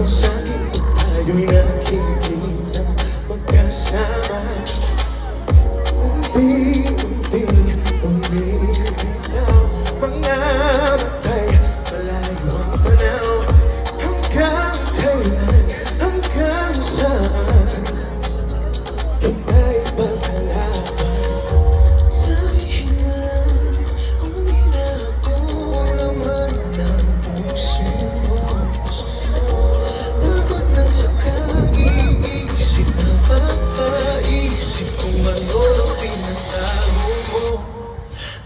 Sa'kin tayo'y nakikita magkasama. Unti-unting umibitaw, mga matay, malayo ang tanaw. Hanggang kailan, hanggang saan kita'y pagkalaban? Sabihin mo lang kung di na ako ang laman ng puso mo. Pagod na sa kaiisip na papaisip kung ano ang pinatago mo.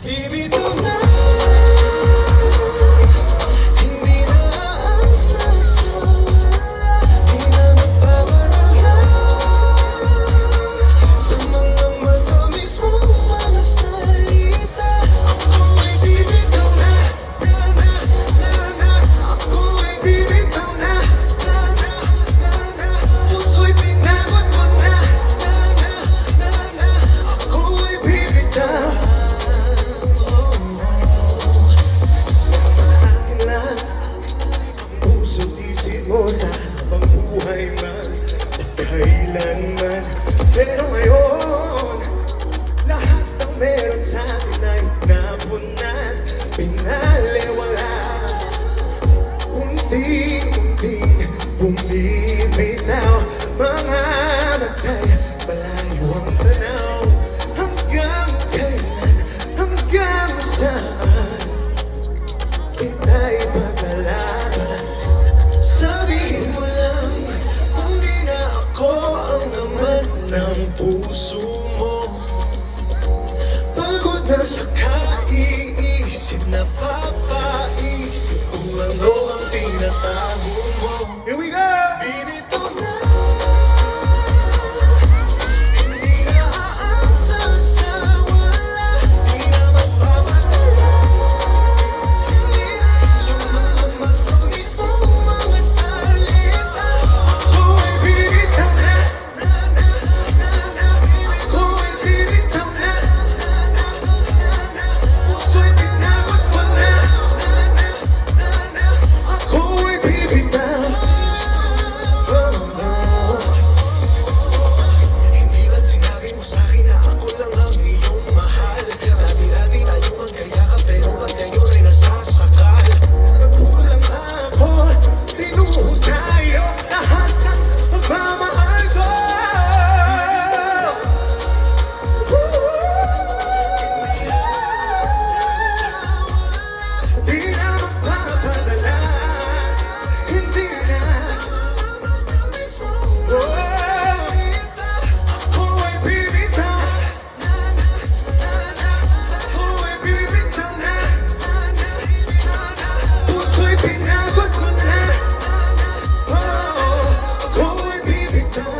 Bibitaw na, hindi na aasa sa wala, di na magpapalaya sa mga matamis mong mga salita. Ako'y bibitaw na, na, na, na, na. Ako'y bibitaw na, na, na, na, na. Puso'y pinagod mo na, na, na, na, na. Ako'y bibitaw. Akin lang ang puso't isip mo sa habang buhay man at kailanman. Pero ngayon, lahat ng meron sa akin ay napunan, pinaliwala. Unti-unting bumibitaw, mga matay, malayo ang tanaw. Hanggang kailan, hanggang saan kita'y pagkalaban? Sabihin mo lang kung di na ako ang laman ng puso mo. Pagod na sa kaiisip na papaisip kung ano ang tinatago mo. Here we go! Bibitaw na, hindi na aasa sa wala, di na magpapatala sa mga matamis mong mga salita. Ako'y bibitaw na, na, na, na, na. Ako'y bibitaw na, na, na, na, na. Puso'y pinagod mo na, na, na, na, na. Ako'y bibitaw. Oh, oh. Hindi man sinabi mo sa'kin na ako lang ang iyong mahal. Dati-dati tayong magkayakap pero ba't ngayon ay nasasakal? Nagkulang ako, tinuhos sa'yo lahat ng pagmamahal ko. Di na magpapadala, hindi na. Ako'y bibitaw, ako'y bibitaw na, puso'y pinagod ko na. Ako'y bibitaw.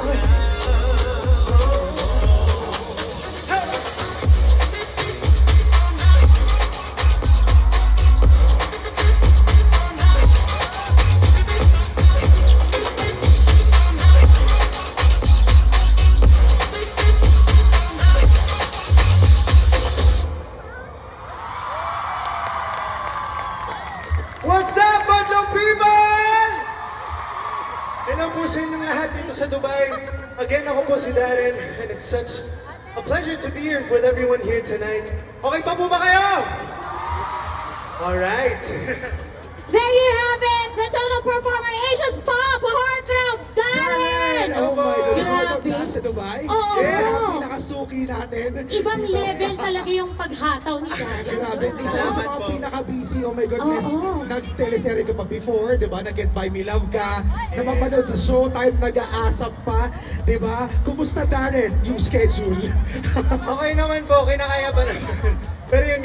What's up, Badlong people? Hello po sa inyong lahat dito sa Dubai. Again, ako po si Darren, and it's such a pleasure to be here with everyone here tonight. Okay pa po ba kayo? Alright. There you have it, the total performer, Asia's pop heartthrob, Darren! Oh my goodness, Grabe. welcome back sa Dubai. Oo, Isa bro. ang pinakasuki natin. Ibang level talaga yung paghataw ni Darren. Grabe, isa sa mga pinaka-busy, oh my goodness. Oo. Nag-teleserye ka pa before, di ba? Nag-Get By Me Love ka. Napapanood sa Showtime, nag-aasap pa, di ba? Kumusta Darren, yung schedule? Okay naman po, kinakaya pa naman. Pero yun nga,